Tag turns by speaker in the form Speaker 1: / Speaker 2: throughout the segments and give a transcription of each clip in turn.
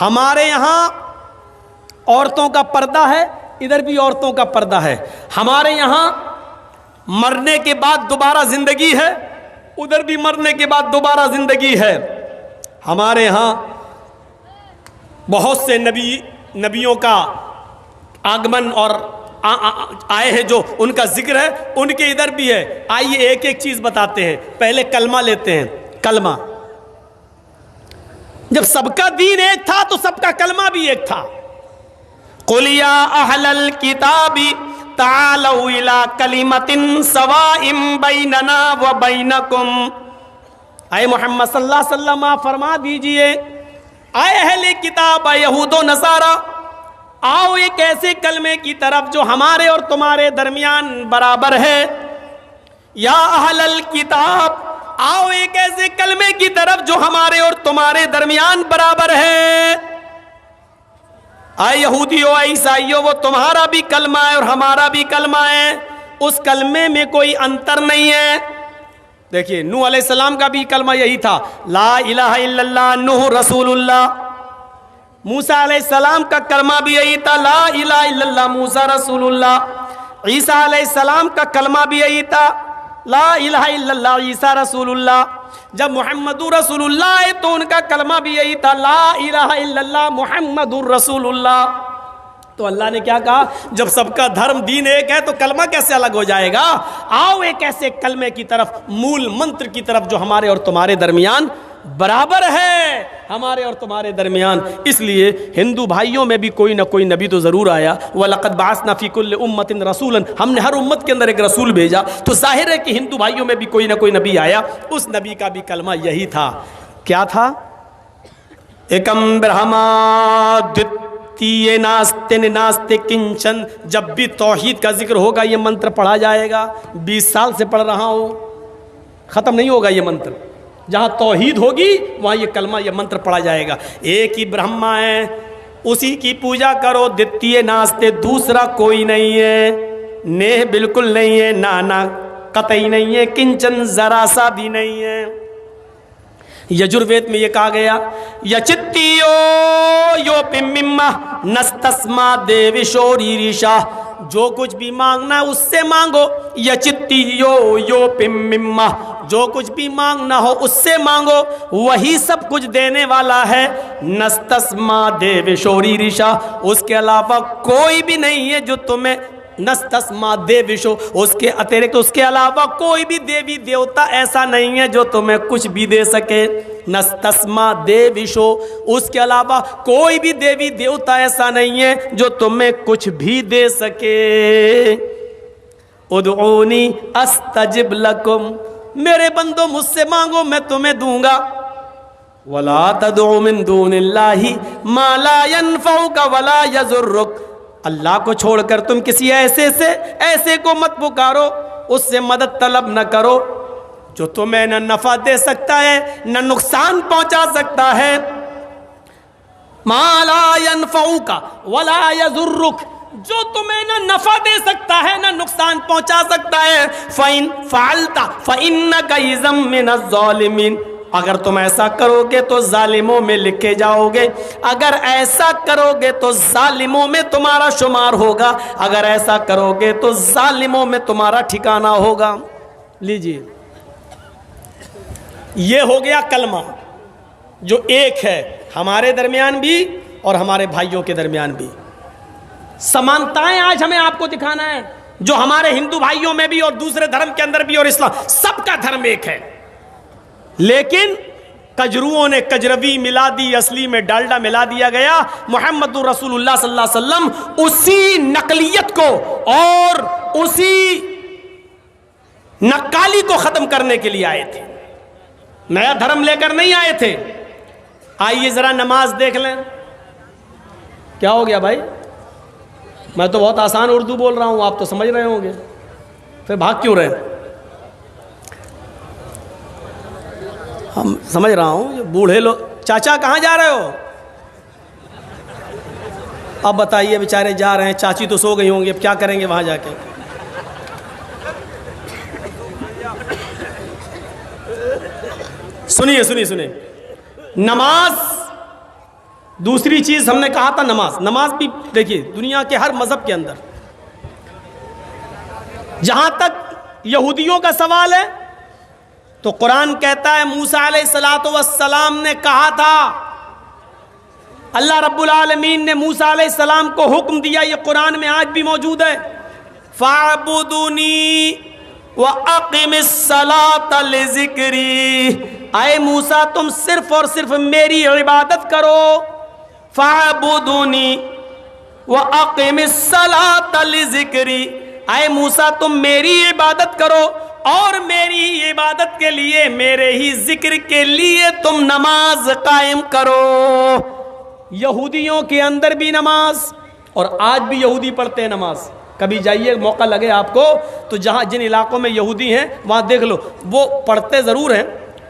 Speaker 1: ہمارے یہاں عورتوں کا پردہ ہے, ادھر بھی عورتوں کا پردہ ہے. ہمارے یہاں مرنے کے بعد دوبارہ زندگی ہے, ادھر بھی مرنے کے بعد دوبارہ زندگی ہے. ہمارے ہاں بہت سے نبیوں کا آگمن اور آئے ہیں جو ان کا ذکر ہے, ان کے ادھر بھی ہے. آئیے ایک ایک چیز بتاتے ہیں. پہلے کلمہ لیتے ہیں. کلمہ, جب سب کا دین ایک تھا تو سب کا کلمہ بھی ایک تھا. قُلْ يَا أَهْلَ الْكِتَابِ تَعَالَوْا إِلَىٰ كَلِمَةٍ سَوَاءٍ بَيْنَنَا وَبَيْنَكُمْ. اے محمد صلی اللہ علیہ وسلم آپ فرما دیجئے, اے اہل کتاب, اے یہود و نصارہ, آؤ ایک ایسے کلمے کی طرف جو ہمارے اور تمہارے درمیان برابر ہے. یا اہل الکتاب, آؤ ایک ایسے کلمے کی طرف جو ہمارے اور تمہارے درمیان برابر ہے. اے یہودیو, اے عیسائیو, وہ تمہارا بھی کلمہ ہے اور ہمارا بھی کلمہ ہے, اس کلمے میں کوئی انتر نہیں ہے. دیکھیے نوح علیہ السلام کا بھی کلمہ یہی تھا, لا الہ الا اللہ نوح رسول اللہ. موسیٰ علیہ السلام کا کلمہ بھی یہی تھا, لا الہ الا اللہ موسیٰ رسول اللہ. عیسیٰ علیہ السلام کا کلمہ بھی یہی تھا, لا الہ الا اللہ عیسیٰ رسول اللہ. جب محمد رسول اللہ ہے تو ان کا کلمہ بھی یہی تھا, لا الہ الا اللہ محمد رسول اللہ. تو اللہ نے کیا کہا, جب سب کا دھرم دین ایک ہے تو کلمہ کیسے الگ ہو جائے گا. آؤ ایک ایسے کلمے کی طرف, مول منتر کی طرف جو ہمارے اور تمہارے درمیان برابر ہے, ہمارے اور تمہارے درمیان. اس لیے ہندو بھائیوں میں بھی کوئی نہ کوئی نبی تو ضرور آیا. وَلَقَدْ بَعَثْنَا فِي كُلِّ أُمَّةٍ رَسُولًا, ہم نے ہر امت کے اندر ایک رسول بھیجا. تو ظاہر ہے کہ ہندو بھائیوں میں بھی کوئی نہ کوئی نبی آیا. اس نبی کا بھی کلمہ یہی تھا. کیا تھا؟ ایکم برہما دتیے ناستے ناستے کنچن. جب بھی توحید کا ذکر ہوگا یہ منتر پڑھا جائے گا. 20 سال سے پڑھ رہا ہوں, ختم نہیں ہوگا یہ منتر. جہاں توحید ہوگی وہاں یہ کلمہ یہ منتر پڑھا جائے گا. ایک ہی برہما ہے, اسی کی پوجا کرو. دتیے ناستے, دوسرا کوئی نہیں ہے. نیہ بالکل نہیں ہے, نانا قطعی نہیں ہے, کنچن ذرا سا بھی نہیں ہے. یجروید میں یہ کہا گیا, یچتیو یو پمما نستسما دیوشوری ریشا. جو کچھ بھی مانگنا اس سے مانگو. یچتیو یو پمما, جو کچھ بھی مانگنا ہو اس سے مانگو, وہی سب کچھ دینے والا ہے. نستسما دیوشوری ریشا, اس کے علاوہ کوئی بھی نہیں ہے جو تمہیں, نستسما دیوشو, اس کے اترکت اس کے علاوہ کوئی بھی دیوی دیوتا ایسا نہیں ہے جو تمہیں کچھ بھی دے سکے. نستسما دیوشو, اس کے علاوہ کوئی بھی دیوی دیوتا ایسا نہیں ہے جو تمہیں کچھ بھی دے سکے. ادعونی استجب لکم, میرے بندو مجھ سے مانگو میں تمہیں دوں گا. ولا تدعو من دون اللہ ما لا ينفعک ولا یضرک, اللہ کو چھوڑ کر تم کسی ایسے کو مت پکارو, اس سے مدد طلب نہ کرو جو تمہیں نہ نفع دے سکتا ہے نہ نقصان پہنچا سکتا ہے. ما لا ينفعک ولا یضرک, جو تمہیں نہ نفع دے سکتا ہے نہ نقصان پہنچا سکتا ہے. فَإِن فَعَلْتَ فَإِنَّكَ إِذًا مِّنَ الظَّالِمِينَ, اگر تم ایسا کرو گے تو ظالموں میں لکھے جاؤ گے. اگر ایسا کرو گے تو ظالموں میں تمہارا شمار ہوگا. اگر ایسا کرو گے تو ظالموں میں تمہارا ٹھکانہ ہوگا. لیجئے, یہ ہو گیا کلمہ جو ایک ہے ہمارے درمیان بھی اور ہمارے بھائیوں کے درمیان بھی. سمانتائیں آج ہمیں آپ کو دکھانا ہے جو ہمارے ہندو بھائیوں میں بھی اور دوسرے دھرم کے اندر بھی, اور اسلام سب کا دھرم ایک ہے. لیکن کجروؤں نے کجروی ملا دی, اصلی میں ڈالڈا ملا دیا گیا. محمد رسول اللہ صلی اللہ علیہ وسلم اسی نقلیت کو اور اسی نقالی کو ختم کرنے کے لیے آئے تھے, نیا دھرم لے کر نہیں آئے تھے. آئیے ذرا نماز دیکھ لیں. کیا ہو گیا بھائی, میں تو بہت آسان اردو بول رہا ہوں, آپ تو سمجھ رہے ہوں گے, پھر بھاگ کیوں رہے؟ ہم سمجھ رہا ہوں بوڑھے لوگ. چاچا کہاں جا رہے ہو؟ اب بتائیے, بیچارے جا رہے ہیں, چاچی تو سو گئی ہوں گی, اب کیا کریں گے وہاں جا کے؟ سنیے سنیے سنیے, نماز دوسری چیز ہم نے کہا تھا نماز. نماز بھی دیکھیے دنیا کے ہر مذہب کے اندر، جہاں تک یہودیوں کا سوال ہے تو قرآن کہتا ہے موسیٰ علیہ الصلوۃ والسلام نے کہا تھا، اللہ رب العالمین نے موسیٰ علیہ السلام کو حکم دیا، یہ قرآن میں آج بھی موجود ہے، فَاعْبُدُونِي وَأَقِمِ الصَّلَاةَ لِذِكْرِي، اے موسیٰ تم صرف اور صرف میری عبادت کرو، فَاعْبُدُونِي وَأَقِمِ الصَّلَاةَ لِذِكْرِي، اے موسیٰ تم میری عبادت کرو اور میری عبادت کے لیے، میرے ہی ذکر کے لیے تم نماز قائم کرو. یہودیوں کے اندر بھی نماز، اور آج بھی یہودی پڑھتے ہیں نماز. کبھی جائیے موقع لگے آپ کو تو جہاں جن علاقوں میں یہودی ہیں وہاں دیکھ لو، وہ پڑھتے ضرور ہیں،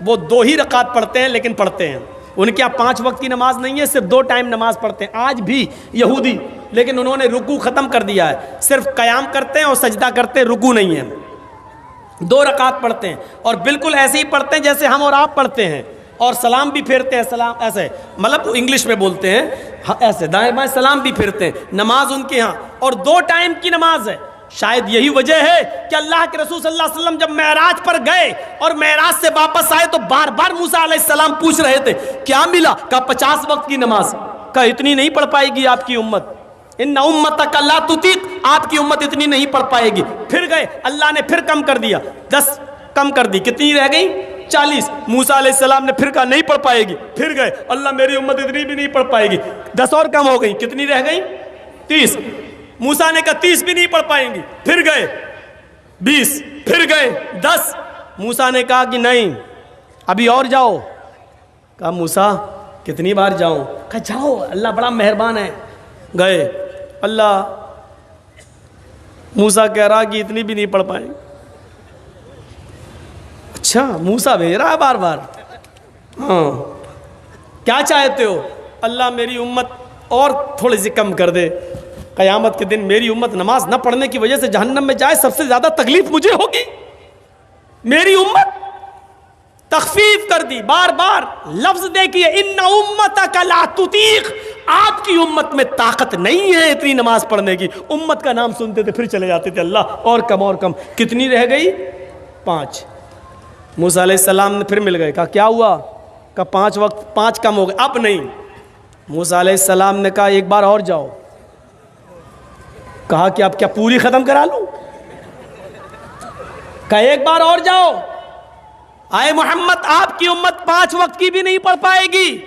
Speaker 1: وہ 2 ہی رکعت پڑھتے ہیں لیکن پڑھتے ہیں. ان کے یہاں 5 وقت کی نماز نہیں ہے، صرف 2 ٹائم نماز پڑھتے ہیں آج بھی یہودی. لیکن انہوں نے رکوع ختم کر دیا ہے، صرف قیام کرتے ہیں اور سجدہ کرتے ہیں، رکوع نہیں ہے. 2 رکعت پڑھتے ہیں اور بالکل ایسے ہی پڑھتے ہیں جیسے ہم اور آپ پڑھتے ہیں، اور سلام بھی پھیرتے ہیں، سلام ایسے مطلب انگلش میں بولتے ہیں ایسے دائیں بائیں سلام بھی پھیرتے ہیں. نماز ان کے ہاں اور 2 ٹائم کی نماز ہے. شاید یہی وجہ ہے کہ اللہ کے رسول صلی اللہ علیہ وسلم جب معراج پر گئے اور معراج سے واپس آئے تو بار بار موسیٰ علیہ السلام پوچھ رہے تھے کیا ملا؟ کہا 50 وقت کی نماز. کہا اتنی نہیں پڑھ پائے گی آپ کی امت، ان امتک لا تطیق، آپ کی امت اتنی نہیں پڑھ پائے گی. پھر گئے، اللہ نے پھر کم کر دیا، 10 کم کر دی، کتنی رہ گئی؟ 40. موسیٰ علیہ السلام نے پھر کہا نہیں پڑھ پائے گی. پھر گئے، اللہ میری امت اتنی بھی نہیں پڑھ پائے گی، 10 اور کم ہو گئی، کتنی رہ گئی؟ 30. موسیٰ نے کہا 30 بھی نہیں پڑھ پائیں گی. پھر گئے 20، پھر گئے 10. موسیٰ نے کہا کہ نہیں ابھی اور جاؤ. کہا موسیٰ کتنی بار جاؤں؟ کہا جاؤ، اللہ بڑا مہربان ہے. گئے، اللہ موسیٰ کہہ رہا کہ اتنی بھی نہیں پڑھ پائیں. اچھا موسیٰ بھیج رہا ہے بار بار، ہاں کیا چاہتے ہو؟ اللہ میری امت اور تھوڑی سی کم کر دے، قیامت کے دن میری امت نماز نہ پڑھنے کی وجہ سے جہنم میں جائے، سب سے زیادہ تکلیف مجھے ہوگی. میری امت تخفیف کر دی، بار بار لفظ دیکھیے، ان امتک لا تطیق، آپ کی امت میں طاقت نہیں ہے اتنی نماز پڑھنے کی. امت کا نام سنتے تھے پھر چلے جاتے تھے، اللہ اور کم اور کم. کتنی رہ گئی؟ 5. موسیٰ علیہ السلام نے پھر مل گئے، کہا کیا ہوا؟ کہا 5 وقت 5 کم ہو گئے، اب نہیں. موسیٰ علیہ السلام نے کہا ایک بار اور جاؤ. کہا کہ اب کیا پوری ختم کرا لوں؟ کہا ایک بار اور جاؤ. آئے محمد آپ کی امت 5 وقت کی بھی نہیں پڑھ پائے گی.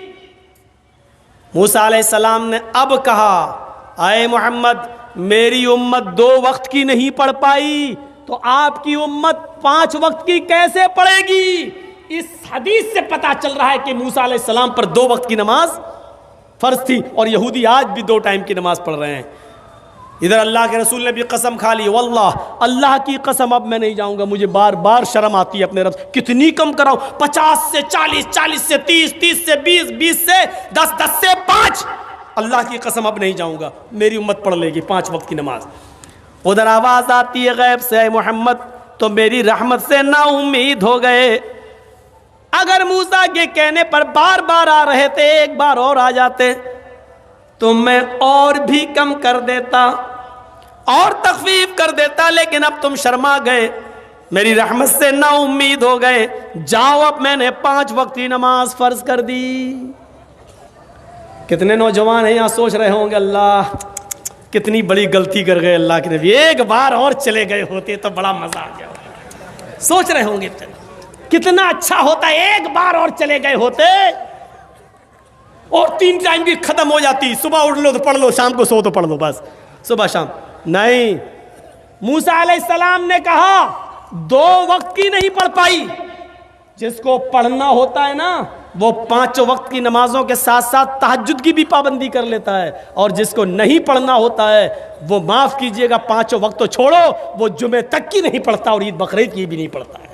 Speaker 1: موسیٰ علیہ السلام نے اب کہا آئے محمد میری امت 2 وقت کی نہیں پڑھ پائی تو آپ کی امت 5 وقت کی کیسے پڑھے گی؟ اس حدیث سے پتا چل رہا ہے کہ موسیٰ علیہ السلام پر 2 وقت کی نماز فرض تھی، اور یہودی آج بھی 2 ٹائم کی نماز پڑھ رہے ہیں. ادھر اللہ کے رسول نے بھی قسم کھا لی، واللہ اللہ کی قسم اب میں نہیں جاؤں گا، مجھے بار بار شرم آتی ہے اپنے رب. کتنی کم کراؤں؟ 50 سے 40، 40 سے 30، 30 سے 20، 20 سے 10، 10 سے 5. اللہ کی قسم اب نہیں جاؤں گا، میری امت پڑھ لے گی 5 وقت کی نماز. ادھر آواز آتی ہے غیب سے، اے محمد تو میری رحمت سے نا امید ہو گئے. اگر موسیٰ کے کہنے پر بار بار آ رہے تھے، ایک بار اور آ جاتے تو میں اور بھی کم کر دیتا اور تخفیف کر دیتا، لیکن اب تم شرما گئے، میری رحمت سے نا امید ہو گئے. جاؤ اب میں نے 5 وقت کی نماز فرض کر دی. کتنے نوجوان ہیں یہاں سوچ رہے ہوں گے اللہ کتنی بڑی غلطی کر گئے، اللہ کے نبی ایک بار اور چلے گئے ہوتے تو بڑا مزہ آ گیا ہوتا. سوچ رہے ہوں گے کتنا اچھا ہوتا، ایک بار اور چلے گئے ہوتے اور 3 ٹائم کی ختم ہو جاتی. صبح اٹھ لو تو پڑھ لو، شام کو سو تو پڑھ لو، بس صبح شام. نہیں، موسیٰ علیہ السلام نے کہا 2 وقت کی نہیں پڑھ پائی. جس کو پڑھنا ہوتا ہے نا وہ 5 وقت کی نمازوں کے ساتھ ساتھ تہجد کی بھی پابندی کر لیتا ہے، اور جس کو نہیں پڑھنا ہوتا ہے وہ معاف کیجئے گا 5 وقت تو چھوڑو، وہ جمعے تک کی نہیں پڑھتا اور عید بقرعید کی بھی نہیں پڑھتا ہے.